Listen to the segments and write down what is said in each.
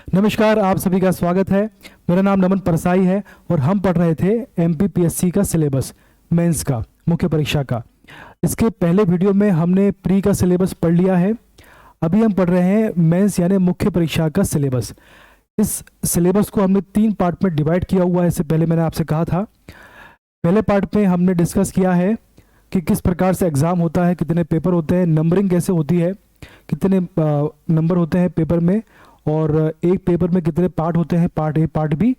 नमस्कार, आप सभी का स्वागत है। मेरा नाम नमन परसाई है और हम पढ़ रहे थे एमपीपीएससी का सिलेबस, मेंस का, मुख्य परीक्षा का। इसके पहले वीडियो में हमने प्री का सिलेबस पढ़ लिया है। अभी हम पढ़ रहे हैं मेंस यानी मुख्य परीक्षा का सिलेबस। इस सिलेबस को हमने 3 पार्ट में डिवाइड किया हुआ है। इससे पहले मैंने आपसे कहा था, पहले पार्ट में हमने डिस्कस किया है कि किस प्रकार से एग्ज़ाम होता है, कितने पेपर होते हैं, नंबरिंग कैसे होती है, कितने नंबर होते हैं पेपर में, और एक पेपर में कितने पार्ट होते हैं, पार्ट ए पार्ट बी,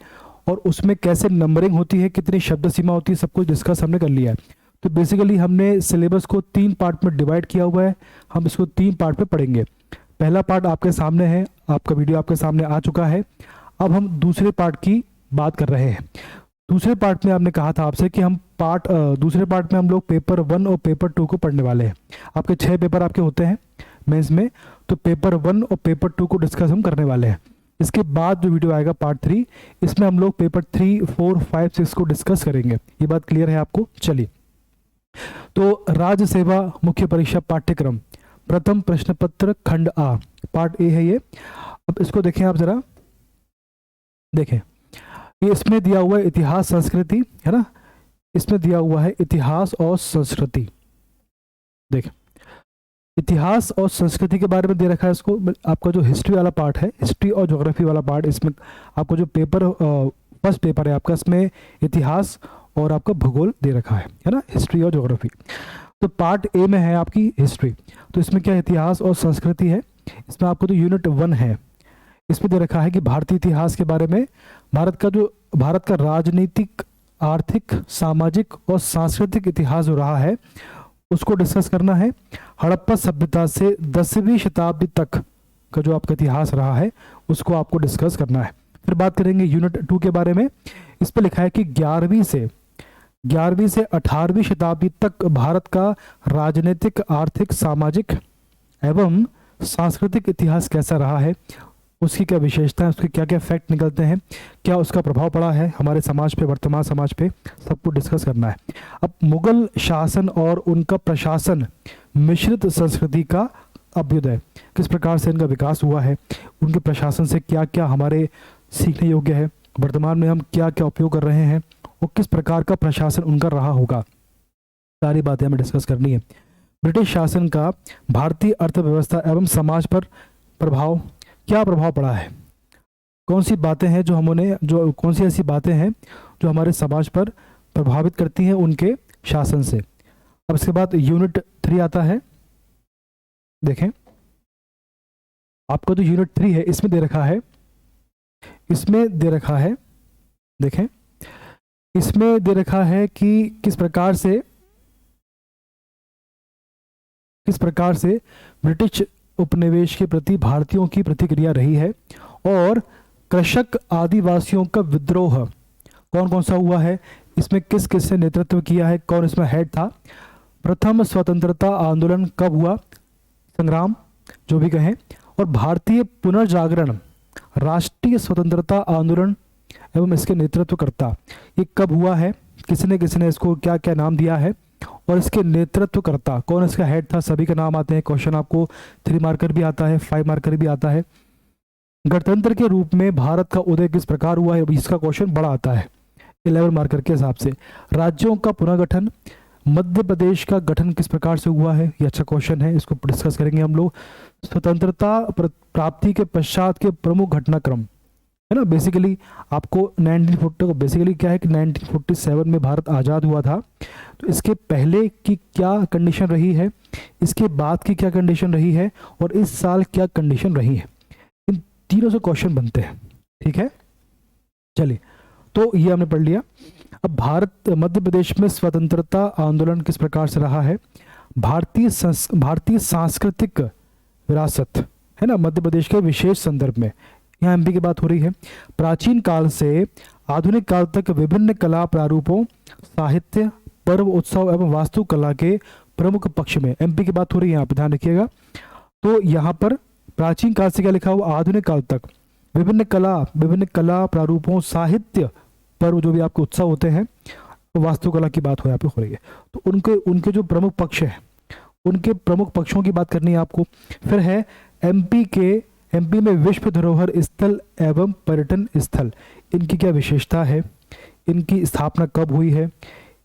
और उसमें कैसे नंबरिंग होती है, कितनी शब्द सीमा होती है, सब कुछ डिस्कस हमने कर लिया है। तो बेसिकली हमने सिलेबस को 3 पार्ट में डिवाइड किया हुआ है। हम इसको 3 पार्ट में पढ़ेंगे। पहला पार्ट आपके सामने है, आपका वीडियो आपके सामने आ चुका है। अब हम दूसरे पार्ट की बात कर रहे हैं। दूसरे पार्ट में आपने कहा था आपसे कि हम दूसरे पार्ट में हम लोग पेपर 1 और पेपर 2 को पढ़ने वाले हैं। आपके 6 पेपर आपके होते हैं मेंस में, तो पेपर 1 और पेपर 2 को डिस्कस हम करने वाले हैं। इसके बाद जो वीडियो आएगा पार्ट 3, इसमें हम लोग पेपर 3, 4, 5, 6 को डिस्कस करेंगे। ये बात क्लियर है आपको? चलिए, तो राज्य सेवा मुख्य परीक्षा पाठ्यक्रम प्रथम प्रश्न पत्र खंड आ, पार्ट ए है ये। अब इसको देखें, आप जरा देखें, ये इसमें दिया हुआ है इतिहास संस्कृति, है ना। इसमें दिया हुआ है इतिहास और संस्कृति। देखें, इतिहास और संस्कृति के बारे में दे रखा है इसको। आपका जो हिस्ट्री वाला पार्ट है, हिस्ट्री और ज्योग्राफी वाला पार्ट, इसमें आपको जो पेपर फर्स्ट पेपर है आपका, इसमें इतिहास और आपका भूगोल दे रखा है ना, हिस्ट्री और ज्योग्राफी। तो पार्ट ए में है आपकी हिस्ट्री, तो इसमें क्या इतिहास और संस्कृति है। इसमें आपको तो यूनिट 1 है, इसमें दे रखा है कि भारतीय इतिहास के बारे में, भारत का राजनीतिक, आर्थिक, सामाजिक और सांस्कृतिक इतिहास जो रहा है उसको डिस्कस करना है। हड़प्पा सभ्यता से 10वीं शताब्दी तक का जो आपका इतिहास रहा है उसको आपको डिस्कस करना है। फिर बात करेंगे यूनिट 2 के बारे में। इस पर लिखा है कि 11वीं से 18वीं शताब्दी तक भारत का राजनीतिक, आर्थिक, सामाजिक एवं सांस्कृतिक इतिहास कैसा रहा है, उसकी क्या विशेषता है, उसके क्या क्या फैक्ट निकलते हैं, क्या उसका प्रभाव पड़ा है हमारे समाज पे, वर्तमान समाज पे, सबको डिस्कस करना है। अब मुगल शासन और उनका प्रशासन, मिश्रित संस्कृति का अभ्युदय, किस प्रकार से इनका विकास हुआ है, उनके प्रशासन से क्या क्या हमारे सीखने योग्य है, वर्तमान में हम क्या क्या उपयोग कर रहे हैं, और किस प्रकार का प्रशासन उनका रहा होगा, सारी बातें हमें डिस्कस करनी है। ब्रिटिश शासन का भारतीय अर्थव्यवस्था एवं समाज पर प्रभाव, क्या प्रभाव पड़ा है, कौन सी बातें हैं कौन सी ऐसी बातें हैं जो हमारे समाज पर प्रभावित करती हैं उनके शासन से। अब इसके बाद यूनिट 3 आता है। देखें, आपका जो यूनिट 3 है इसमें दे रखा है, देखें, इसमें दे रखा है कि किस प्रकार से ब्रिटिश उपनिवेश के प्रति भारतीयों की प्रतिक्रिया रही है, और कृषक आदिवासियों का विद्रोह कौन कौन सा हुआ है, इसमें किस किस ने नेतृत्व किया है, कौन इसमें हेड था, प्रथम स्वतंत्रता आंदोलन कब हुआ, संग्राम जो भी कहें, और भारतीय पुनर्जागरण, राष्ट्रीय स्वतंत्रता आंदोलन एवं इसके नेतृत्वकर्ता, ये कब हुआ है, किसने इसको क्या क्या नाम दिया है, और इसके नेतृत्वकर्ता कौन इसका हेड था, सभी का नाम आते हैं। क्वेश्चन आपको 3 मार्कर भी आता है, 5 मार्कर भी आता है। गणतंत्र के रूप में भारत का उदय किस प्रकार हुआ है, इसका क्वेश्चन बड़ा आता है 11 मार्कर के हिसाब से। राज्यों का पुनर्गठन, मध्य प्रदेश का गठन किस प्रकार से हुआ है, ये अच्छा क्वेश्चन है, इसको डिस्कस करेंगे हम लोग। स्वतंत्रता प्राप्ति के पश्चात के प्रमुख घटनाक्रम, है ना। बेसिकली आपको 1940 को, बेसिकली क्या है कि 1947 में भारत आज़ाद हुआ था, तो इसके पहले की क्या कंडीशन रही है, इसके बाद की क्या कंडीशन रही है, और इस साल क्या कंडीशन रही है, इन तीनों से क्वेश्चन बनते हैं। ठीक है, चलिए, तो ये हमने पढ़ लिया। अब मध्य प्रदेश में स्वतंत्रता आंदोलन किस प्रकार से रहा है, भारतीय सांस्कृतिक विरासत, है ना, मध्य प्रदेश के विशेष संदर्भ में, यहाँ एमपी की बात हो रही है। प्राचीन काल से आधुनिक काल तक विभिन्न कला प्रारूपों, साहित्य, पर्व, उत्सव एवं वास्तुकला के प्रमुख पक्ष में, एमपी की बात हो रही है, यहाँ पे ध्यान रखिएगा। तो यहाँ पर प्राचीन काल से क्या लिखा हुआ, आधुनिक काल तक विभिन्न कला प्रारूपों, साहित्य, पर्व जो भी आपके उत्सव होते हैं, वास्तुकला की बात हो यहाँ पे हो रही है। तो उनके जो प्रमुख पक्ष है, उनके प्रमुख पक्षों की बात करनी है आपको। फिर है एमपी के एमपी में विश्व धरोहर स्थल एवं पर्यटन स्थल, इनकी क्या विशेषता है, इनकी स्थापना कब हुई है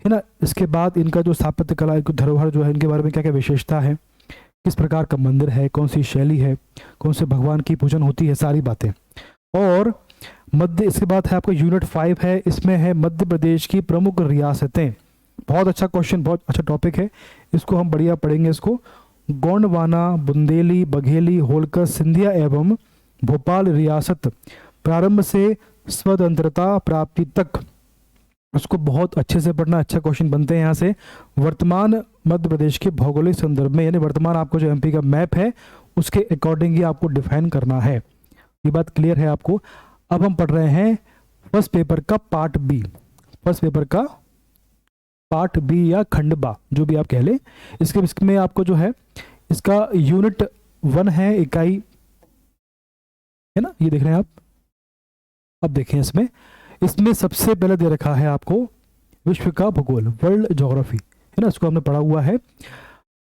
ना। इसके बाद इनका जो स्थापत्य कला धरोहर जो है, इनके बारे में क्या क्या विशेषता है, किस प्रकार का मंदिर है, कौन सी शैली है, कौन से भगवान की पूजन होती है, सारी बातें। और मध्य, इसके बाद है आपका यूनिट 5 है, इसमें है मध्य प्रदेश की प्रमुख रियासतें। बहुत अच्छा क्वेश्चन, बहुत अच्छा टॉपिक है, इसको हम बढ़िया पढ़ेंगे। इसको गोंडवाना, बुंदेली, बघेली, होलकर, सिंधिया एवं भोपाल रियासत प्रारंभ से स्वतंत्रता प्राप्ति तक, उसको बहुत अच्छे से पढ़ना। अच्छा क्वेश्चन बनते हैं यहाँ से। वर्तमान मध्य प्रदेश के भौगोलिक संदर्भ में, यानी वर्तमान आपको जो एमपी का मैप है उसके अकॉर्डिंग ही आपको डिफाइन करना है। ये बात क्लियर है आपको। अब हम पढ़ रहे हैं फर्स्ट पेपर का पार्ट बी, फर्स्ट पेपर का पार्ट बी या खंड बा, जो भी आप कह ले। इसमें आपको जो है इसका यूनिट 1 है, इकाई है ना, ये देख रहे हैं आप। अब देखें इसमें सबसे पहले दे रखा है आपको विश्व का भूगोल, वर्ल्ड ज्योग्राफी है ना, इसको हमने पढ़ा हुआ है।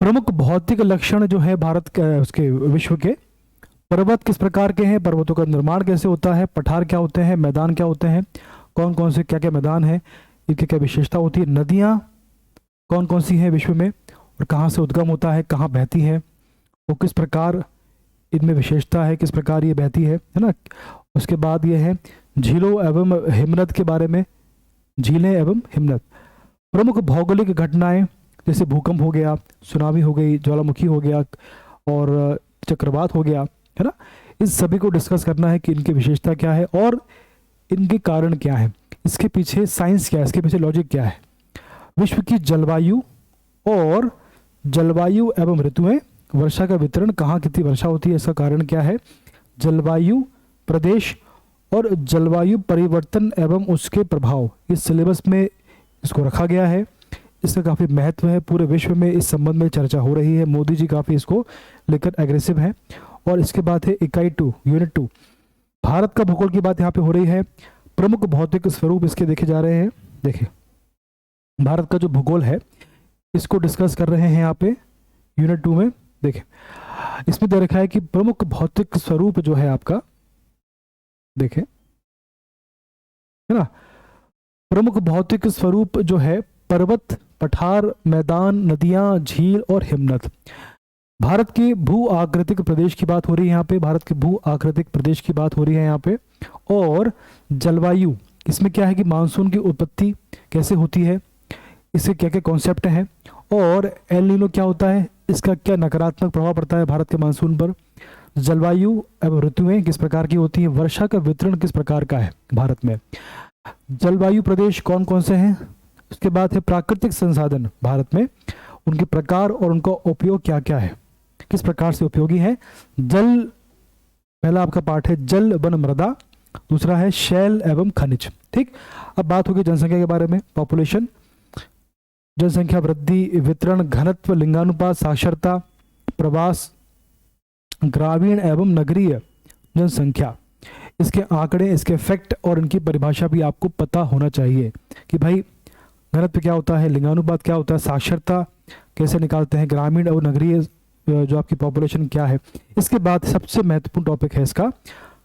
प्रमुख भौतिक लक्षण जो है भारत के, उसके विश्व के, पर्वत किस प्रकार के हैं, पर्वतों का निर्माण कैसे होता है, पठार क्या होते हैं, मैदान क्या होते हैं, कौन कौन से क्या क्या मैदान है, इनकी क्या विशेषता होती है, नदियाँ कौन कौन सी हैं विश्व में और कहाँ से उद्गम होता है, कहाँ बहती है, वो किस प्रकार इनमें विशेषता है, किस प्रकार ये बहती है ना। उसके बाद ये है झीलों एवं हिमनद के बारे में, झीलें एवं हिमनद। प्रमुख भौगोलिक घटनाएं जैसे भूकंप हो गया, सुनामी हो गई, ज्वालामुखी हो गया और चक्रवात हो गया है ना, इस सभी को डिस्कस करना है कि इनकी विशेषता क्या है और इनके कारण क्या है, इसके पीछे साइंस क्या है, इसके पीछे लॉजिक क्या है। विश्व की जलवायु और जलवायु एवं ऋतुएं, वर्षा का वितरण, कहाँ कितनी वर्षा होती है, इसका कारण क्या है, जलवायु प्रदेश और जलवायु परिवर्तन एवं उसके प्रभाव, इस सिलेबस में इसको रखा गया है। इसका काफ़ी महत्व है, पूरे विश्व में इस संबंध में चर्चा हो रही है, मोदी जी काफ़ी इसको लेकर एग्रेसिव हैं। और इसके बाद है इकाई 2 यूनिट 2, भारत का भूगोल की बात यहाँ पे हो रही है। प्रमुख भौतिक स्वरूप इसके देखे जा रहे हैं। देखिए भारत का जो भूगोल है इसको डिस्कस कर रहे हैं यहाँ पे यूनिट 2 में। देखिए इसमें दे रखा है कि प्रमुख भौतिक स्वरूप जो है आपका, देखें है ना, प्रमुख भौतिक स्वरूप जो है पर्वत, पठार, मैदान, नदियां, झील और हिमनद। भारत के भू आकृतिक प्रदेश की बात हो रही है यहाँ पे, भारत के भू आकृतिक प्रदेश की बात हो रही है यहाँ पे। और जलवायु, इसमें क्या है कि मानसून की उत्पत्ति कैसे होती है, इसके क्या क्या कॉन्सेप्ट हैं, और एल नीनो क्या होता है, इसका क्या नकारात्मक प्रभाव पड़ता है भारत के मानसून पर। जलवायु एवं ऋतुएं किस प्रकार की होती हैं, वर्षा का वितरण किस प्रकार का है भारत में, जलवायु प्रदेश कौन कौन से हैं। उसके बाद है प्राकृतिक संसाधन भारत में, उनके प्रकार और उनका उपयोग क्या क्या है, किस प्रकार से उपयोगी है। जल, पहला आपका पार्ट है जल वन मृदा, दूसरा है शैल एवं खनिज। ठीक, अब बात होगी जनसंख्या के बारे में, पॉपुलेशन, जनसंख्या वृद्धि, वितरण, घनत्व, लिंगानुपात, साक्षरता, प्रवास, ग्रामीण एवं नगरीय जनसंख्या, इसके आंकड़े, इसके फैक्ट और इनकी परिभाषा भी आपको पता होना चाहिए कि भाई घनत्व क्या होता है, लिंगानुपात क्या होता है, साक्षरता कैसे निकालते हैं, ग्रामीण और नगरीय जो आपकी पॉपुलेशन क्या है। इसके बाद सबसे महत्वपूर्ण टॉपिक है इसका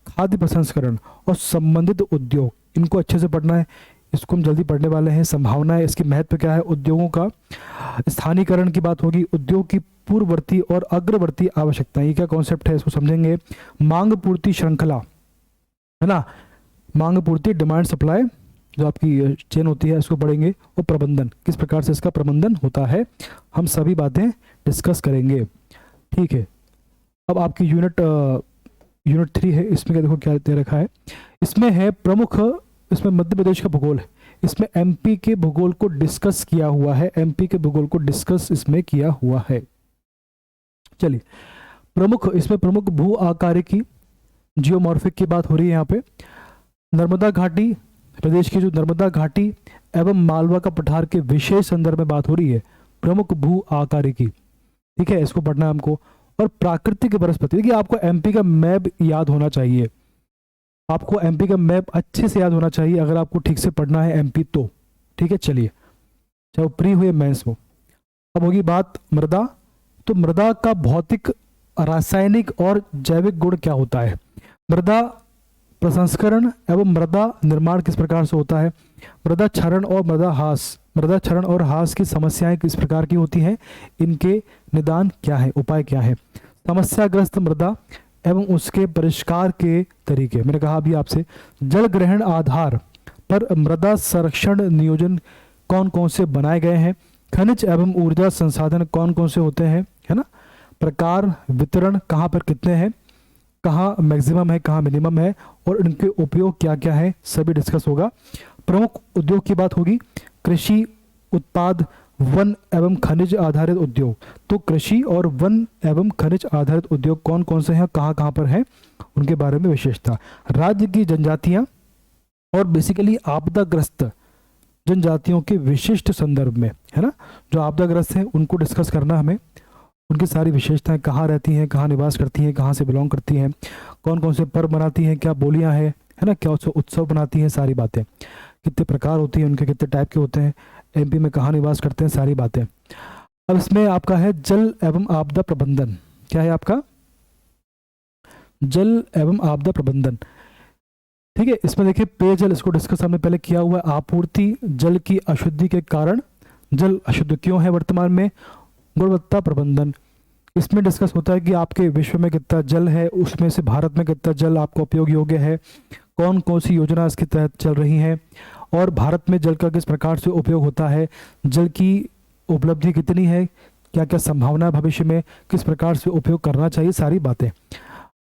खाद्य प्रसंस्करण और संबंधित उद्योग, इनको अच्छे से पढ़ना है, इसको हम जल्दी पढ़ने वाले हैं। संभावनाएं, इसकी महत्व क्या है, उद्योगों का स्थानीयकरण की बात होगी, उद्योग की पूर्ववर्ती और अग्रवर्ती आवश्यकताएं, ये क्या कॉन्सेप्ट है इसको समझेंगे। मांग पूर्ति श्रृंखला है ना, मांग पूर्ति, डिमांड सप्लाई जो आपकी चेन होती है इसको पढ़ेंगे। और प्रबंधन, किस प्रकार से इसका प्रबंधन होता है, हम सभी बातें डिस्कस करेंगे। ठीक है, अब आपकी यूनिट 3 है, इसमें क्या देखो क्या दे रखा है, इसमें है प्रमुख, इसमें मध्य प्रदेश का भूगोल है, इसमें एमपी के भूगोल को डिस्कस किया हुआ है, एमपी के भूगोल को डिस्कस इसमें किया हुआ है। चलिए प्रमुख, इसमें प्रमुख भू आकारिकी जियोमॉर्फिक की बात हो रही है यहाँ पे। नर्मदा घाटी, प्रदेश की जो नर्मदा घाटी एवं मालवा का पठार के विशेष संदर्भ में बात हो रही है, प्रमुख भू आकारिकी। ठीक है, इसको पढ़ना है हमको। और प्राकृतिक वनस्पति, देखिए आपको एमपी का मैप याद होना चाहिए, आपको एमपी का मैप अच्छे से याद होना चाहिए अगर आपको ठीक से पढ़ना है एमपी तो। ठीक है, चलिए, चाहे प्री हो या मेंस हो। अब होगी बात मृदा, तो मृदा का भौतिक रासायनिक और जैविक गुण क्या होता है। मृदा प्रसंस्करण एवं मृदा निर्माण किस प्रकार से होता है। मृदा क्षरण और ह्रास की समस्याएं किस प्रकार की होती हैं, इनके निदान क्या है, उपाय क्या है। समस्याग्रस्त मृदा एवं उसके परिष्कार के तरीके। मैंने कहा अभी आपसे, जल ग्रहण आधार पर मृदा संरक्षण नियोजन कौन कौन से बनाए गए हैं। खनिज एवं ऊर्जा संसाधन कौन कौन से होते हैं, है ना। प्रकार, वितरण कहाँ पर कितने हैं, कहाँ मैक्सिमम है, कहाँ मिनिमम है, और इनके उपयोग क्या क्या है, सभी डिस्कस होगा। प्रमुख उद्योग की बात होगी, कृषि उत्पाद, वन एवं खनिज आधारित उद्योग। तो कृषि और वन एवं खनिज आधारित उद्योग कौन कौन से हैं, कहाँ कहाँ पर हैं, उनके बारे में विशेषता। राज्य की जनजातियां और बेसिकली आपदाग्रस्त जनजातियों के विशिष्ट संदर्भ में, है ना, जो आपदाग्रस्त हैं उनको डिस्कस करना हमें, उनकी सारी विशेषताएं, कहाँ रहती हैं, कहाँ निवास करती हैं, कहाँ से बिलोंग करती हैं, कौन कौन से पर्व मनाती हैं, क्या बोलियां हैं, है ना, क्या उत्सव बनाती हैं, सारी बातें, कितने प्रकार होती हैं उनके, कितने टाइप के होते हैं, एमपी में कहाँ निवास करते हैं, सारी बातें। अब इसमें आपका है जल एवं आपदा प्रबंधन। क्या है आपका, जल एवं आपदा प्रबंधन, ठीक है। इसमें देखिए पेयजल, इसको डिस्कस हमने पहले किया हुआ है। आपूर्ति, जल की अशुद्धि के कारण जल अशुद्ध क्यों है वर्तमान में। गुणवत्ता प्रबंधन, इसमें डिस्कस होता है कि आपके विश्व में कितना जल है, उसमें से भारत में कितना जल आपका उपयोग योग्य है, कौन कौन सी योजना इसके तहत चल रही हैं, और भारत में जल का किस प्रकार से उपयोग होता है, जल की उपलब्धि कितनी है, क्या क्या संभावना है भविष्य में, किस प्रकार से उपयोग करना चाहिए, सारी बातें।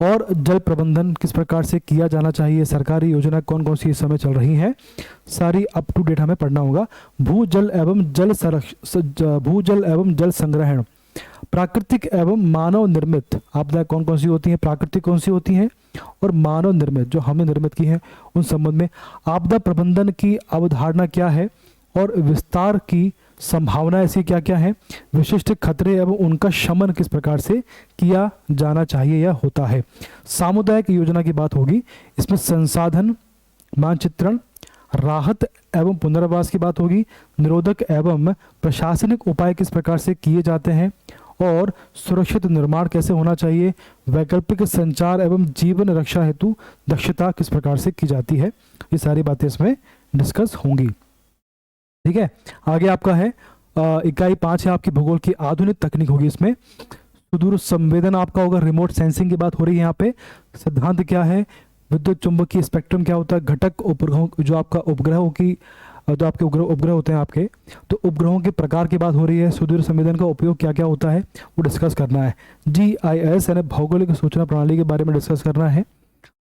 और जल प्रबंधन किस प्रकार से किया जाना चाहिए, सरकारी योजना कौन कौन सी इस समय चल रही हैं, सारी अप टू डेट हमें पढ़ना होगा। भूजल एवं जल संग्रहण, प्राकृतिक एवं मानव निर्मित आपदाएं कौन कौन सी होती हैं, प्राकृतिक कौन सी होती हैं, और मानव निर्मित जो हमने निर्मित की हैं, उन संबंध में। आपदा प्रबंधन की अवधारणा क्या है और विस्तार की संभावना ऐसी क्या क्या है, विशिष्ट खतरे एवं उनका शमन किस प्रकार से किया जाना चाहिए या होता है। सामुदायिक योजना की बात होगी, इसमें संसाधन मानचित्रण, राहत एवं पुनर्वास की बात होगी, निरोधक एवं प्रशासनिक उपाय किस प्रकार से किए जाते हैं, और सुरक्षित निर्माण कैसे होना चाहिए, वैकल्पिक संचार एवं जीवन रक्षा हेतु दक्षता किस प्रकार से की जाती है, ये सारी बातें इसमें डिस्कस होंगी। ठीक है, आगे आपका है इकाई 5 है आपकी भूगोल की आधुनिक तकनीक होगी। इसमें सुदूर संवेदन आपका होगा, रिमोट सेंसिंग की बात हो रही है यहाँ पे। सिद्धांत क्या है, विद्युत चुंबकीय स्पेक्ट्रम क्या होता है, घटक उपग्रहों, जो आपका उपग्रहों की, जो आपके उपग्रह होते हैं आपके, तो उपग्रहों के प्रकार की बात हो रही है। सुदूर संवेदन का उपयोग क्या क्या होता है वो डिस्कस करना है। GIS यानी भौगोलिक सूचना प्रणाली के बारे में डिस्कस करना है,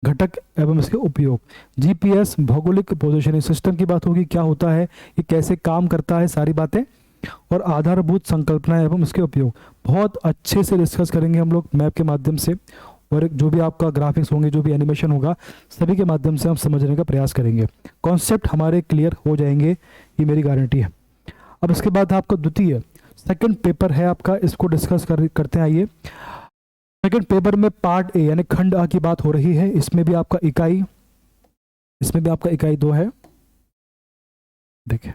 घटक एवं इसके उपयोग। GPS भौगोलिक पोजिशनिंग सिस्टम की बात होगी, क्या होता है, ये कैसे काम करता है, सारी बातें। और आधारभूत संकल्पना एवं इसके उपयोग बहुत अच्छे से डिस्कस करेंगे हम लोग मैप के माध्यम से, और जो भी आपका ग्राफिक्स होंगे, जो भी एनिमेशन होगा, सभी के माध्यम से हम समझने का प्रयास करेंगे। कॉन्सेप्ट हमारे क्लियर हो जाएंगे, ये मेरी गारंटी है। अब इसके बाद आपका द्वितीय सेकंड पेपर है आपका, इसको डिस्कस करते हैं। आइए, सेकंड पेपर में पार्ट ए यानी खंड आ की बात हो रही है। इसमें भी आपका इकाई 2 है। देखिए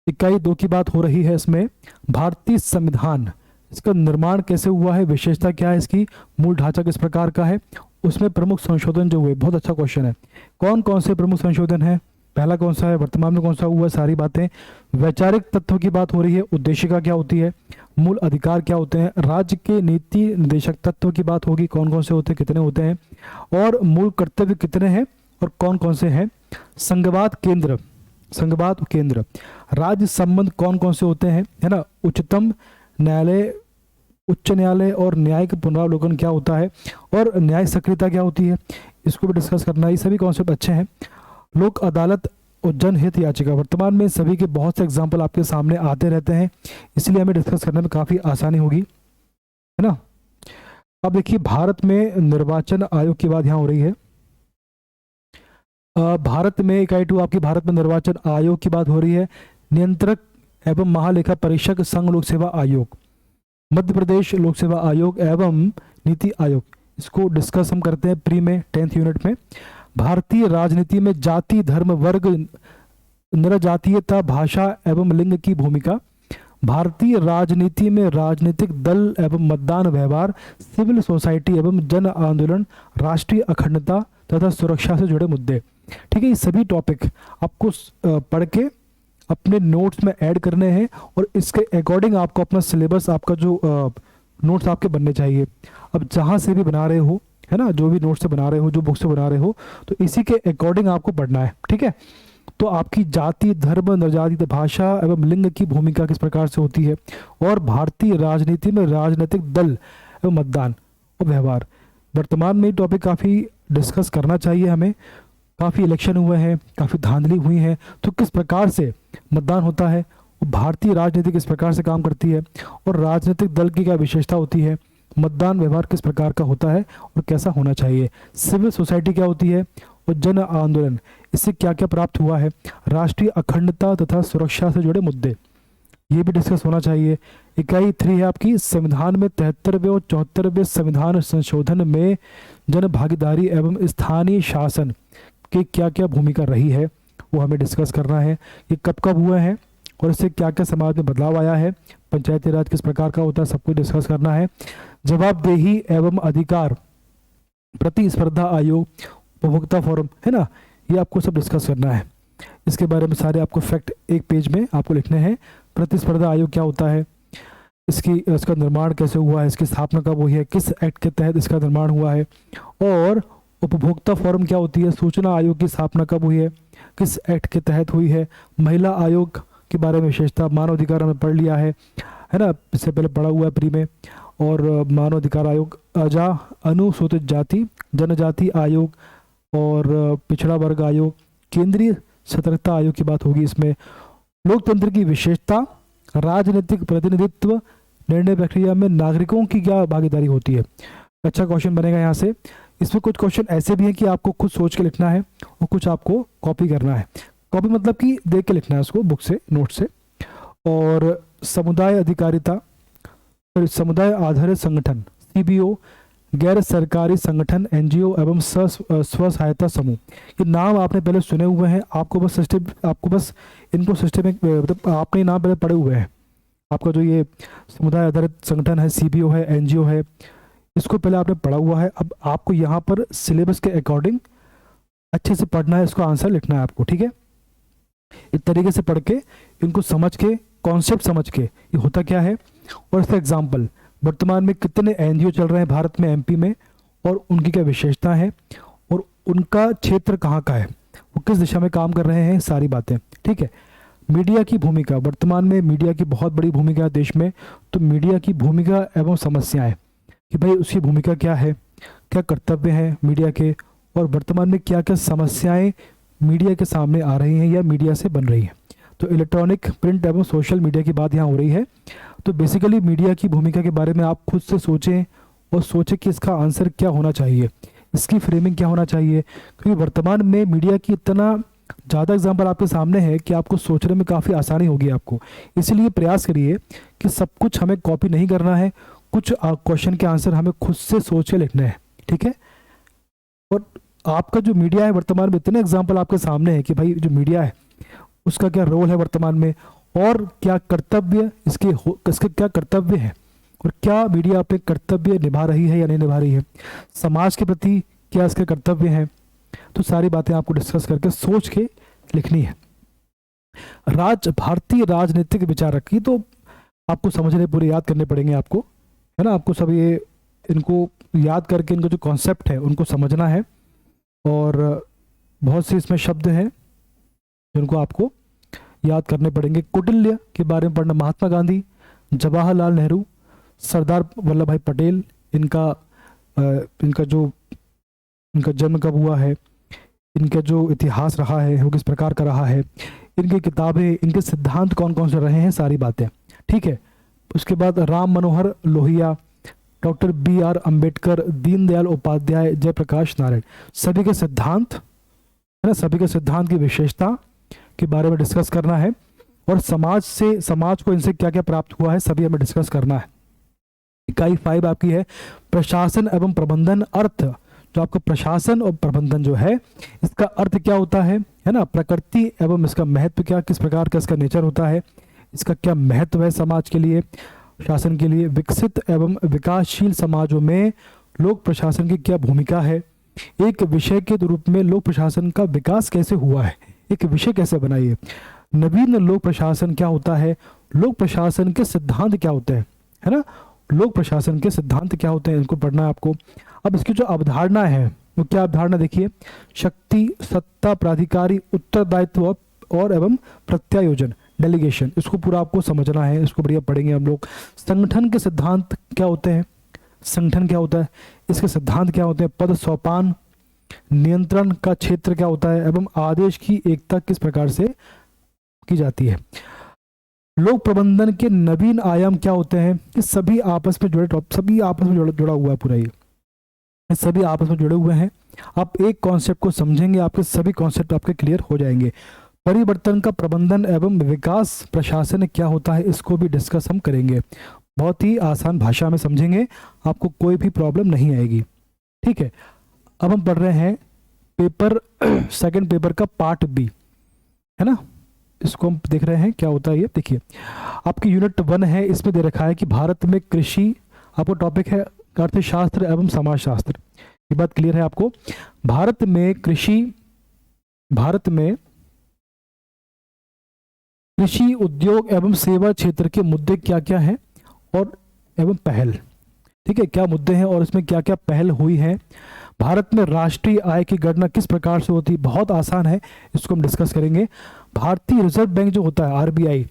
इकाई 2 की बात हो रही है। इसमें भारतीय संविधान, इसका निर्माण कैसे हुआ है, विशेषता क्या है इसकी, मूल ढांचा किस प्रकार का है, उसमें प्रमुख संशोधन जो हुए। बहुत अच्छा क्वेश्चन है, कौन कौन से प्रमुख संशोधन है, पहला कौन सा है, वर्तमान में कौन सा हुआ, सारी बातें। वैचारिक तत्व की बात हो रही है, उद्देशिका क्या होती है, मूल अधिकार क्या होते हैं, राज्य के नीति निर्देशक तत्व की बात होगी, कौन कौन से होते हैं, कितने होते हैं, और मूल कर्तव्य कितने हैं और कौन कौन से हैं। संघवाद केंद्र, राज्य संबंध कौन कौन से होते हैं, है ना। उच्चतम न्यायालय, उच्च न्यायालय और न्यायिक पुनरावलोकन क्या होता है, और न्याय सक्रियता क्या होती है, इसको भी डिस्कस करना है। ये सभी कॉन्सेप्ट अच्छे हैं। लोक अदालत और जनहित याचिका, वर्तमान में सभी के बहुत से एग्जाम्पल आपके सामने आते रहते हैं, इसलिए हमें डिस्कस करने में काफ़ी आसानी होगी, है ना। अब देखिए भारत में निर्वाचन आयोग की बात यहाँ हो रही है। भारत में इकाई 2 आपकी भारत में निर्वाचन आयोग की बात हो रही है। नियंत्रक एवं महालेखा परीक्षक संघ लोक सेवा आयोग, मध्य प्रदेश लोक सेवा आयोग एवं नीति आयोग, इसको डिस्कस हम करते हैं प्री में 10th यूनिट में। भारतीय राजनीति में जाति, धर्म, वर्ग, नरजातीयता, भाषा एवं लिंग की भूमिका, भारतीय राजनीति में राजनीतिक दल एवं मतदान व्यवहार, सिविल सोसाइटी एवं जन आंदोलन, राष्ट्रीय अखंडता तथा सुरक्षा से जुड़े मुद्दे। ठीक है, ये सभी टॉपिक आपको पढ़ के अपने नोट्स में ऐड करने हैं और इसके अकॉर्डिंग आपको अपना सिलेबस, आपका जो नोट्स आपके बनने चाहिए। अब जहाँ से भी बना रहे हो, है ना, जो भी नोट्स से बना रहे हो, जो बुक से बना रहे हो, तो इसी के अकॉर्डिंग आपको पढ़ना है। ठीक है, तो आपकी जाति, धर्म, नरजाति, भाषा एवं लिंग की भूमिका किस प्रकार से होती है, और भारतीय राजनीति में राजनीतिक दल एवं मतदान और व्यवहार। वर्तमान में टॉपिक काफ़ी डिस्कस करना चाहिए हमें। काफ़ी इलेक्शन हुए हैं, काफ़ी धांधली हुई है, तो किस प्रकार से मतदान होता है, भारतीय राजनीति किस प्रकार से काम करती है, और राजनीतिक दल की क्या विशेषता होती है, मतदान व्यवहार किस प्रकार का होता है और कैसा होना चाहिए, सिविल सोसाइटी क्या होती है, और जन आंदोलन इससे क्या क्या प्राप्त हुआ है, राष्ट्रीय अखंडता तथा सुरक्षा से जुड़े मुद्दे, ये भी डिस्कस होना चाहिए। इकाई 3 है आपकी, संविधान में 73वें और 74वें संविधान संशोधन में जन भागीदारी एवं स्थानीय शासन की क्या क्या भूमिका रही है, वो हमें डिस्कस करना है। ये कब कब हुए हैं और इससे क्या क्या समाज में बदलाव आया है, पंचायती राज किस प्रकार का होता है, सब कुछ डिस्कस करना है। जवाबदेही एवं अधिकार, प्रतिस्पर्धा आयोग, उपभोक्ता फोरम, है ना, ये आपको सब डिस्कस करना है। इसके बारे में सारे आपको फैक्ट एक पेज में आपको लिखने हैं। प्रतिस्पर्धा आयोग क्या होता है, इसका निर्माण कैसे हुआ है, इसकी स्थापना कब हुई है, किस एक्ट के तहत इसका निर्माण हुआ है, और उपभोक्ता फोरम क्या होती है, सूचना आयोग की स्थापना कब हुई है, किस एक्ट के तहत हुई है, महिला आयोग के बारे में विशेषता, मानव अधिकार हमें पढ़ लिया है ना, इससे पहले पढ़ा हुआ है प्री में। और मानव अधिकार आयोग, अनुसूचित जाति जनजाति आयोग और पिछड़ा वर्ग आयोग, केंद्रीय सतर्कता आयोग की बात होगी इसमें। लोकतंत्र की विशेषता, राजनीतिक प्रतिनिधित्व, निर्णय प्रक्रिया में नागरिकों की क्या भागीदारी होती है। अच्छा क्वेश्चन बनेगा यहाँ से। इसमें कुछ क्वेश्चन ऐसे भी हैं कि आपको खुद सोच के लिखना है और कुछ आपको कॉपी करना है। कॉपी मतलब कि देख के लिखना है उसको बुक से, नोट से। और समुदाय अधिकारिता, समुदाय आधारित संगठन, सीबीओ, गैर सरकारी संगठन, एनजीओ एवं स्व सहायता समूह, ये नाम आपने पहले सुने हुए हैं, आपको बस इनको सिस्टमिक, मतलब आपने नाम पहले पढ़े हुए हैं। आपका जो ये समुदाय आधारित संगठन है, सीबीओ है, एनजीओ है, इसको पहले आपने पढ़ा हुआ है। अब आपको यहाँ पर सिलेबस के अकॉर्डिंग अच्छे से पढ़ना है, इसको आंसर लिखना है आपको। ठीक है, इस तरीके से पढ़ के, इनको समझ के, कॉन्सेप्ट समझ के ये होता क्या है, और इसका एग्जाम्पल, वर्तमान में कितने एनजीओ चल रहे हैं भारत में, एमपी में, और उनकी क्या विशेषता है, और उनका क्षेत्र कहाँ का है, वो किस दिशा में काम कर रहे हैं, सारी बातें। ठीक है, मीडिया की भूमिका, वर्तमान में मीडिया की बहुत बड़ी भूमिका है देश में, तो मीडिया की भूमिका एवं समस्याएं कि भाई उसकी भूमिका क्या है, क्या कर्तव्य हैं मीडिया के, और वर्तमान में क्या क्या समस्याएं मीडिया के सामने आ रही हैं या मीडिया से बन रही हैं। तो इलेक्ट्रॉनिक, प्रिंट एवं सोशल मीडिया की बात यहाँ हो रही है। तो बेसिकली मीडिया की भूमिका के बारे में आप खुद से सोचें और सोचें कि इसका आंसर क्या होना चाहिए, इसकी फ्रेमिंग क्या होना चाहिए, क्योंकि वर्तमान में मीडिया की इतना ज़्यादा एग्जाम्पल आपके सामने है कि आपको सोचने में काफ़ी आसानी होगी आपको। इसलिए प्रयास करिए कि सब कुछ हमें कॉपी नहीं करना है, कुछ क्वेश्चन के आंसर हमें खुद से सोच के लिखने हैं। ठीक है, और आपका जो मीडिया है, वर्तमान में इतने एग्जाम्पल आपके सामने है कि भाई जो मीडिया है उसका क्या रोल है वर्तमान में, और क्या कर्तव्य इसके क्या कर्तव्य है, और क्या मीडिया अपने कर्तव्य निभा रही है या नहीं निभा रही है, समाज के प्रति क्या इसके कर्तव्य हैं। तो सारी बातें आपको डिस्कस करके सोच के लिखनी है। भारतीय राजनीतिक विचारक, की तो आपको समझने, पूरे याद करने पड़ेंगे आपको, है ना, आपको सब ये इनको याद करके इनका जो कॉन्सेप्ट है उनको समझना है। और बहुत से इसमें शब्द हैं जिनको आपको याद करने पड़ेंगे। कौटिल्य के बारे में पढ़ना, महात्मा गांधी, जवाहरलाल नेहरू, सरदार वल्लभ भाई पटेल, इनका जन्म कब हुआ है, इनका जो इतिहास रहा है वो किस प्रकार का रहा है, इनकी किताबें, इनके सिद्धांत कौन कौन से रहे हैं, सारी बातें। ठीक है, उसके बाद राम मनोहर लोहिया, डॉक्टर BR अम्बेडकर, दीनदयाल उपाध्याय, जयप्रकाश नारायण, सभी के सिद्धांत, है ना, सभी के सिद्धांत की विशेषता के बारे में डिस्कस करना है। और समाज को इनसे क्या क्या प्राप्त हुआ है, सभी हमें डिस्कस करना है। इकाई 5 आपकी है प्रशासन एवं प्रबंधन। अर्थ, जो आपका प्रशासन और प्रबंधन जो है, इसका अर्थ क्या होता है ना, प्रकृति एवं इसका महत्व क्या, किस प्रकार का इसका नेचर होता है, इसका क्या महत्व है समाज के लिए, शासन के लिए, विकसित एवं विकासशील समाजों में लोक प्रशासन की क्या भूमिका है, एक विषय के रूप में लोक प्रशासन का विकास कैसे हुआ है, एक विषय कैसे बनाइए, नवीन लोक प्रशासन क्या होता है, लोक प्रशासन के सिद्धांत क्या होते हैं, है ना, लोक प्रशासन के सिद्धांत क्या होते हैं, इनको पढ़ना है आपको। अब इसकी जो अवधारणा है वो क्या अवधारणा देखिए, शक्ति, सत्ता, प्राधिकारी, उत्तरदायित्व और एवं प्रत्यायोजन, डेलीगेशन, इसको पूरा आपको समझना है, इसको बढ़िया पढ़ेंगे हम लोग। संगठन के सिद्धांत क्या होते हैं, संगठन क्या होता है, इसके सिद्धांत क्या होते हैं, पद सोपान, नियंत्रण का क्षेत्र क्या होता है, एवं आदेश की एकता किस प्रकार से की जाती है। लोक प्रबंधन के नवीन आयाम क्या होते हैं, कि सभी आपस में जुड़े, सभी आपस में जुड़ा हुआ है पूरा, ये सभी आपस में जुड़े हुए हैं। आप एक कॉन्सेप्ट को समझेंगे, आपके सभी कॉन्सेप्ट आपके क्लियर हो जाएंगे। परिवर्तन का प्रबंधन एवं विकास प्रशासन क्या होता है, इसको भी डिस्कस हम करेंगे, बहुत ही आसान भाषा में समझेंगे, आपको कोई भी प्रॉब्लम नहीं आएगी, ठीक है। अब हम पढ़ रहे हैं पेपर सेकंड पेपर का पार्ट बी, है ना, इसको हम देख रहे हैं क्या होता है ये। देखिए आपकी यूनिट 1 है, इसमें दे रखा है कि भारत में कृषि, आपको टॉपिक है अर्थशास्त्र एवं समाजशास्त्र, ये बात क्लियर है आपको। भारत में कृषि उद्योग एवं सेवा क्षेत्र के मुद्दे क्या क्या हैं और एवं पहल, ठीक है, क्या मुद्दे हैं और इसमें क्या क्या पहल हुई है। भारत में राष्ट्रीय आय की गणना किस प्रकार से होती है, बहुत आसान है, इसको हम डिस्कस करेंगे। भारतीय रिजर्व बैंक जो होता है आरबीआई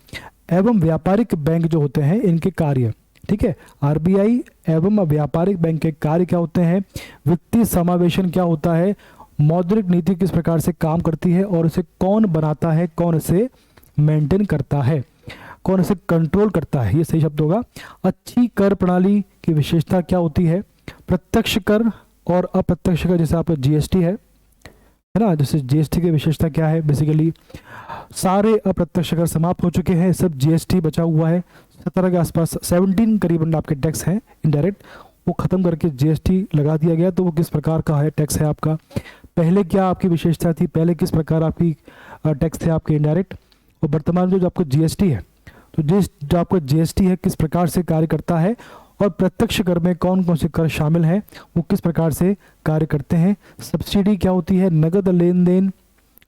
एवं व्यापारिक बैंक जो होते हैं इनके कार्य, ठीक है, आरबीआई एवं व्यापारिक बैंक के कार्य क्या होते हैं, वित्तीय समावेशन क्या होता है, मौद्रिक नीति किस प्रकार से काम करती है और इसे कौन बनाता है, कौन इसे मेंटेन करता है, कौन इसे कंट्रोल करता है, ये सही शब्द होगा। अच्छी कर प्रणाली की विशेषता क्या होती है, प्रत्यक्ष कर और अप्रत्यक्ष कर, जैसे आपका जीएसटी है ना, जैसे जीएसटी की विशेषता क्या है, बेसिकली सारे अप्रत्यक्ष कर समाप्त हो चुके हैं, सब जीएसटी बचा हुआ है, 17 के आसपास 17 करीबन आपके टैक्स हैं इनडायरेक्ट, वो खत्म करके जीएसटी लगा दिया गया, तो वो किस प्रकार का है टैक्स है आपका। पहले क्या आपकी विशेषता थी, पहले किस प्रकार आपकी टैक्स थे आपके इनडायरेक्ट, और वर्तमान में जो आपको जीएसटी है, तो जो आपका जीएसटी है किस प्रकार से कार्य करता है, और प्रत्यक्ष कर में कौन कौन से कर शामिल हैं, वो किस प्रकार से कार्य करते हैं। सब्सिडी क्या होती है, नगद लेन देन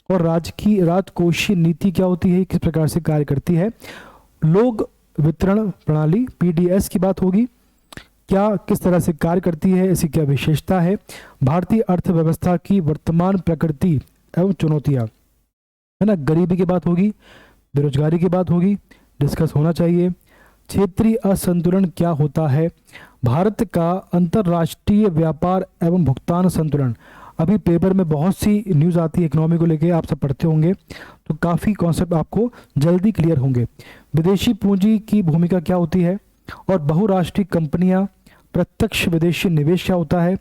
और राजकोषीय नीति क्या होती है, किस प्रकार से कार्य करती है। लोग वितरण प्रणाली पीडीएस की बात होगी, क्या किस तरह से कार्य करती है, इसकी क्या विशेषता है। भारतीय अर्थव्यवस्था की वर्तमान प्रकृति एवं चुनौतियां, है ना, गरीबी की बात होगी, बेरोजगारी की बात होगी, डिस्कस होना चाहिए। क्षेत्रीय असंतुलन क्या होता है, भारत का अंतर्राष्ट्रीय व्यापार एवं भुगतान संतुलन, अभी पेपर में बहुत सी न्यूज़ आती है इकोनॉमी को लेके, आप सब पढ़ते होंगे, तो काफ़ी कॉन्सेप्ट आपको जल्दी क्लियर होंगे। विदेशी पूंजी की भूमिका क्या होती है, और बहुराष्ट्रीय कंपनियां, प्रत्यक्ष विदेशी निवेश क्या होता है,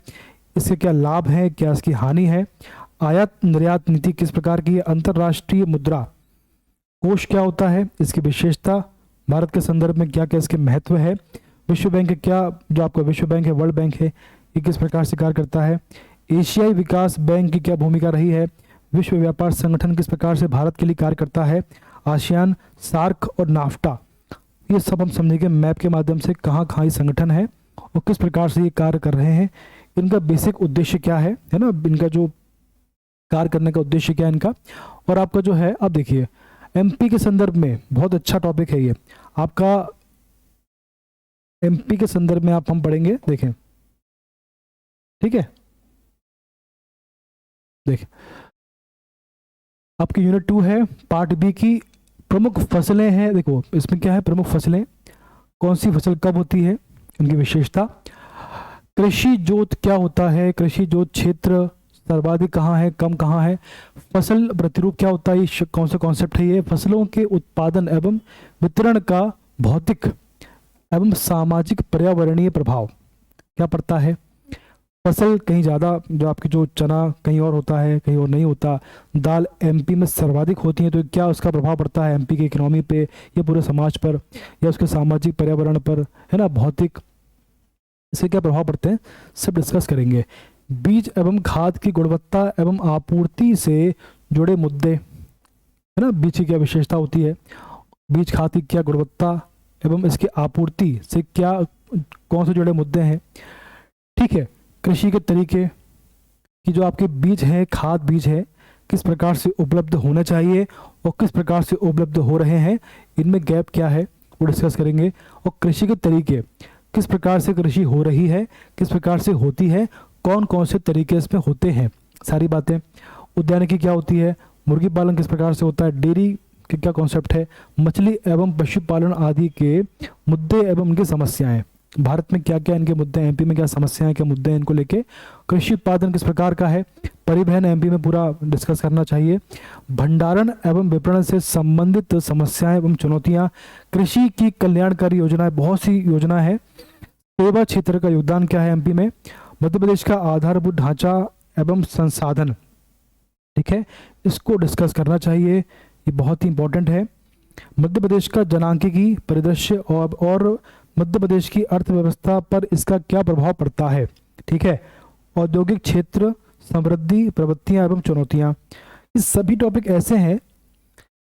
इसके क्या लाभ है, क्या इसकी हानि है। आयात निर्यात नीति किस प्रकार की है, अंतर्राष्ट्रीय मुद्रा कोष क्या होता है, इसकी विशेषता, भारत के संदर्भ में क्या क्या इसके महत्व है। विश्व बैंक क्या, जो आपका विश्व बैंक है, वर्ल्ड बैंक है, ये किस प्रकार से कार्य करता है। एशियाई विकास बैंक की क्या भूमिका रही है। विश्व व्यापार संगठन किस प्रकार से भारत के लिए कार्य करता है। आसियान, सार्क और नाफ्टा, ये सब हम समझेंगे मैप के माध्यम से, कहाँ कहाँ ये संगठन है और किस प्रकार से ये कार्य कर रहे हैं, इनका बेसिक उद्देश्य क्या है ना, इनका जो कार्य करने का उद्देश्य क्या है इनका। और आपका जो है, अब देखिए एमपी के संदर्भ में बहुत अच्छा टॉपिक है ये आपका, एमपी के संदर्भ में हम पढ़ेंगे, देखें, ठीक है। देखें आपकी यूनिट 2 है, पार्ट बी की प्रमुख फसलें हैं। देखो इसमें क्या है, प्रमुख फसलें, कौन सी फसल कब होती है, इनकी विशेषता। कृषि जोत क्या होता है, कृषि जोत क्षेत्र सर्वाधिक कहाँ है, कम कहाँ है। फसल प्रतिरूप क्या होता है, ये कौन सा कॉन्सेप्ट है ये। फसलों के उत्पादन एवं वितरण का भौतिक एवं सामाजिक पर्यावरणीय प्रभाव क्या पड़ता है। फसल कहीं ज़्यादा, जो आपकी जो चना कहीं और होता है, कहीं और नहीं होता। दाल एमपी में सर्वाधिक होती है, तो क्या उसका प्रभाव पड़ता है एमपी की इकोनॉमी पे, या पूरे समाज पर, या उसके सामाजिक पर्यावरण पर, है ना, भौतिक, इससे क्या प्रभाव पड़ते हैं, सब डिस्कस करेंगे। बीज एवं खाद की गुणवत्ता एवं आपूर्ति से जुड़े मुद्दे, है ना, बीज की क्या विशेषता होती है। बीज खाद की क्या गुणवत्ता एवं इसकी आपूर्ति से क्या कौन से जुड़े मुद्दे हैं। ठीक है, कृषि के तरीके कि जो आपके बीज हैं, खाद बीज है, किस प्रकार से उपलब्ध होना चाहिए और किस प्रकार से उपलब्ध हो रहे हैं, इनमें गैप क्या है वो डिस्कस करेंगे। और कृषि के तरीके, किस प्रकार से कृषि हो रही है, किस प्रकार से होती है, कौन कौन से तरीके इसमें होते हैं, सारी बातें। उद्यानिकी क्या होती है, मुर्गी पालन किस प्रकार से होता है, डेयरी के क्या कॉन्सेप्ट है, मछली एवं पशुपालन आदि के मुद्दे एवं उनकी समस्याएं, भारत में क्या क्या इनके मुद्दे हैं, एमपी में क्या समस्याएं, क्या मुद्दे हैं इनको लेके, कृषि उत्पादन किस प्रकार का है, परिवहन एमपी में पूरा डिस्कस करना चाहिए, भंडारण एवं विपणन से संबंधित समस्याएं एवं चुनौतियां, कृषि की कल्याणकारी योजनाएं, बहुत सी योजना है, सेवा क्षेत्र का योगदान क्या है एमपी में, मध्य प्रदेश का आधारभूत ढांचा एवं संसाधन, ठीक है, इसको डिस्कस करना चाहिए, ये बहुत ही इंपॉर्टेंट है। मध्य प्रदेश का जनांकीय परिदृश्य और मध्य प्रदेश की अर्थव्यवस्था पर इसका क्या प्रभाव पड़ता है, ठीक है, औद्योगिक क्षेत्र, समृद्धि, प्रवृत्तियां एवं चुनौतियां, ये सभी टॉपिक ऐसे हैं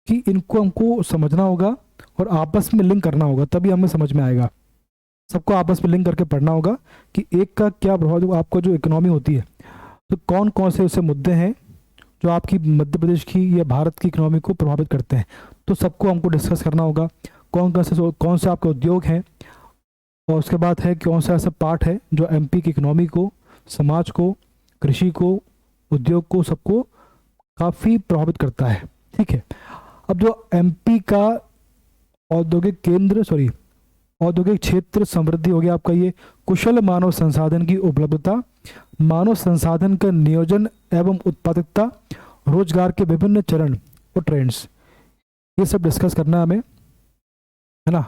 कि इनको हमको समझना होगा और आपस में लिंक करना होगा, तभी हमें समझ में आएगा। सबको आपस में लिंक करके पढ़ना होगा कि एक का क्या प्रभाव, आपको जो इकोनॉमी होती है तो कौन कौन से ऐसे मुद्दे हैं जो आपकी मध्य प्रदेश की या भारत की इकोनॉमी को प्रभावित करते हैं, तो सबको हमको डिस्कस करना होगा। कौन से आपके उद्योग हैं, और उसके बाद है कौन सा ऐसा पार्ट है जो एमपी की इकोनॉमी को, समाज को, कृषि को, उद्योग को, सबको काफ़ी प्रभावित करता है। ठीक है, अब जो एमपी का औद्योगिक क्षेत्र समृद्धि हो गया आपका, ये कुशल मानव संसाधन की उपलब्धता, मानव संसाधन का नियोजन एवं उत्पादकता, रोजगार के विभिन्न चरण और ट्रेंड्स, ये सब डिस्कस करना है हमें, है ना।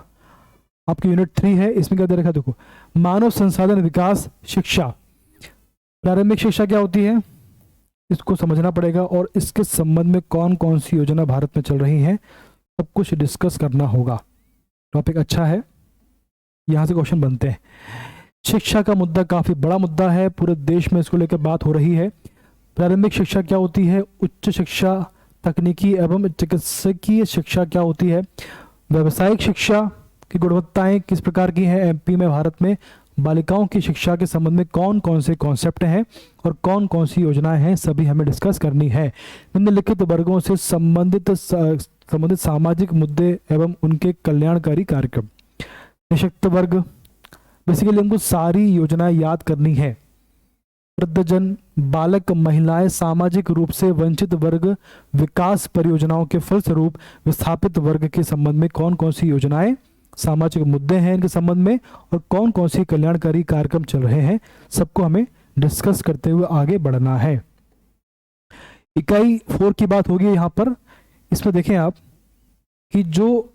आपकी यूनिट 3 है, इसमें क्या दे रखा है देखो, मानव संसाधन विकास शिक्षा, प्रारंभिक शिक्षा क्या होती है इसको समझना पड़ेगा, और इसके संबंध में कौन कौन सी योजना भारत में चल रही हैं सब कुछ डिस्कस करना होगा। टॉपिक अच्छा है, यहाँ से क्वेश्चन बनते हैं। शिक्षा का मुद्दा काफी बड़ा मुद्दा है, पूरे देश में इसको लेकर बात हो रही है। प्रारंभिक शिक्षा क्या होती है, उच्च शिक्षा, तकनीकी एवं चिकित्सकीय शिक्षा क्या होती है, व्यावसायिक शिक्षा की गुणवत्ताएं किस प्रकार की हैं एमपी में, भारत में बालिकाओं की शिक्षा के संबंध में कौन कौन से कॉन्सेप्ट हैं और कौन कौन सी योजनाएं हैं, सभी हमें डिस्कस करनी है। निम्नलिखित वर्गों से संबंधित सामाजिक मुद्दे एवं उनके कल्याणकारी कार्यक्रम। निःशक्त वर्ग, बेसिकली हमको सारी योजनाएं याद करनी है। वृद्धजन, बालक, महिलाएं, सामाजिक रूप से वंचित वर्ग, विकास परियोजनाओं के फलस्वरूप विस्थापित वर्ग के संबंध में कौन कौन सी योजनाएं, सामाजिक मुद्दे हैं इनके संबंध में, और कौन कौन सी कल्याणकारी कार्यक्रम चल रहे हैं, सबको हमें डिस्कस करते हुए आगे बढ़ना है। इकाई 4 की बात होगी यहाँ पर। इसमें देखें आप कि जो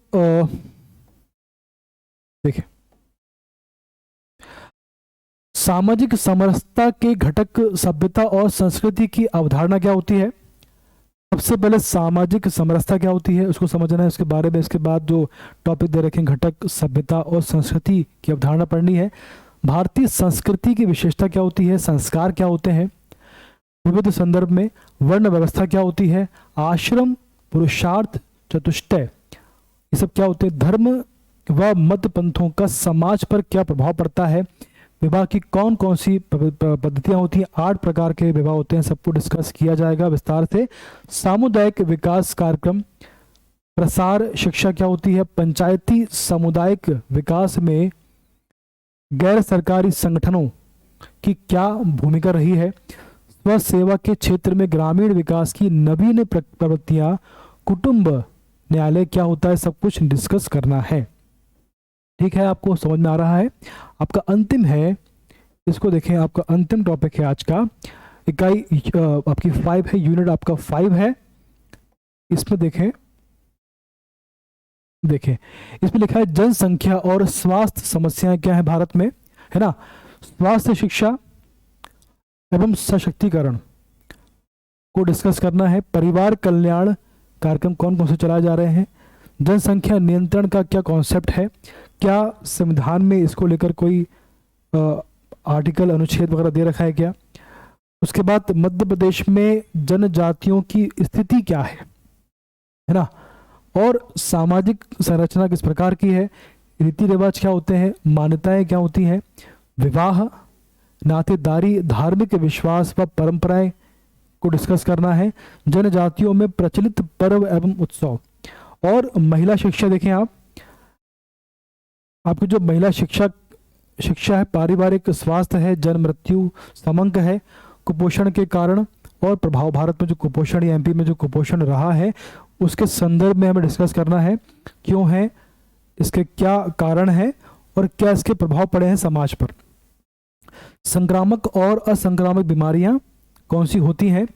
देखें सामाजिक समरसता के घटक सभ्यता और संस्कृति की अवधारणा क्या होती है। सबसे पहले सामाजिक समरसता क्या होती है उसको समझना है, उसके बारे में इसके बाद जो टॉपिक दे रखे घटक सभ्यता और संस्कृति की अवधारणा पढ़नी है। भारतीय संस्कृति की विशेषता क्या होती है, संस्कार क्या होते हैं, विविध संदर्भ में वर्ण व्यवस्था क्या होती है, आश्रम, पुरुषार्थ, चतुष्टय, ये सब क्या होते हैं, धर्म व मत पंथों का समाज पर क्या प्रभाव पड़ता है, विवाह की कौन कौन सी पद्धतियां होती हैं, 8 प्रकार के विवाह होते हैं, सबको डिस्कस किया जाएगा विस्तार से। सामुदायिक विकास कार्यक्रम, प्रसार शिक्षा क्या होती है, पंचायती सामुदायिक विकास में गैर सरकारी संगठनों की क्या भूमिका रही है, स्व सेवा के क्षेत्र में ग्रामीण विकास की नवीन प्रवृत्तियां, कुटुंब न्यायालय क्या होता है, सब कुछ डिस्कस करना है। ठीक है, आपको समझ में आ रहा है। आपका अंतिम है, इसको देखें, आपका अंतिम टॉपिक है आज का, इकाई आपकी 5 है, यूनिट आपका 5 है। इसमें देखें इसमें लिखा है जनसंख्या और स्वास्थ्य समस्याएं क्या है भारत में, है ना। स्वास्थ्य, शिक्षा एवं सशक्तिकरण को डिस्कस करना है। परिवार कल्याण कार्यक्रम कौन कौन से चलाए जा रहे हैं, जनसंख्या नियंत्रण का क्या कॉन्सेप्ट है, क्या संविधान में इसको लेकर कोई आर्टिकल, अनुच्छेद वगैरह दे रखा है क्या। उसके बाद मध्य प्रदेश में जनजातियों की स्थिति क्या है ना। और सामाजिक संरचना किस प्रकार की है, रीति रिवाज क्या होते हैं, मान्यताएं क्या होती हैं, विवाह, नातेदारी, धार्मिक विश्वास व परंपराएं को डिस्कस करना है, जनजातियों में प्रचलित पर्व एवं उत्सव, और महिला शिक्षा। देखें आप, आपकी जो महिला शिक्षा है, पारिवारिक स्वास्थ्य है, जन्म मृत्यु समंक है, कुपोषण के कारण और प्रभाव, भारत में जो कुपोषण या एमपी में जो कुपोषण रहा है उसके संदर्भ में हमें डिस्कस करना है, क्यों है, इसके क्या कारण है और क्या इसके प्रभाव पड़े हैं समाज पर। संक्रामक और असंक्रामक बीमारियां कौन सी होती हैं,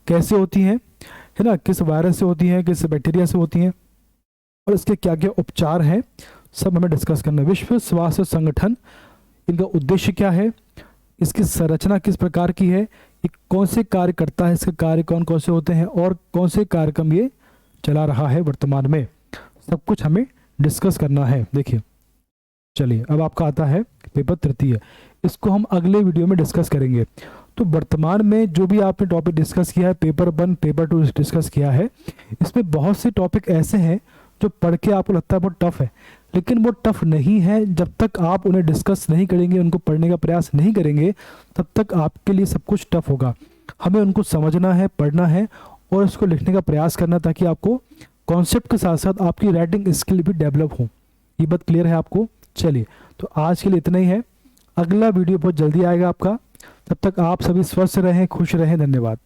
कैसे होती हैं, है ना, किस वायरस से होती हैं, किस बैक्टीरिया से होती हैं, और इसके क्या क्या उपचार हैं, सब हमें डिस्कस करना है। विश्व स्वास्थ्य संगठन, इनका उद्देश्य क्या है, इसकी संरचना किस प्रकार की है, ये कौन से कार्य करता है, इसके कार्य कौन कौन से होते हैं और कौन से कार्यक्रम ये चला रहा है वर्तमान में, सब कुछ हमें डिस्कस करना है। देखिए, चलिए अब आपका आता है पेपर तृतीय, इसको हम अगले वीडियो में डिस्कस करेंगे। तो वर्तमान में जो भी आपने टॉपिक डिस्कस किया है, पेपर 1 पेपर 2 डिस्कस किया है, इसमें बहुत से टॉपिक ऐसे हैं जो पढ़ के आपको लगता है बहुत टफ है, लेकिन वो टफ नहीं है। जब तक आप उन्हें डिस्कस नहीं करेंगे, उनको पढ़ने का प्रयास नहीं करेंगे, तब तक आपके लिए सब कुछ टफ होगा। हमें उनको समझना है, पढ़ना है और उसको लिखने का प्रयास करना, ताकि आपको कॉन्सेप्ट के साथ साथ आपकी राइटिंग स्किल भी डेवलप हो। ये बात क्लियर है आपको। चलिए, तो आज के लिए इतना ही है, अगला वीडियो बहुत जल्दी आएगा आपका। तब तक आप सभी स्वस्थ रहें, खुश रहें। धन्यवाद।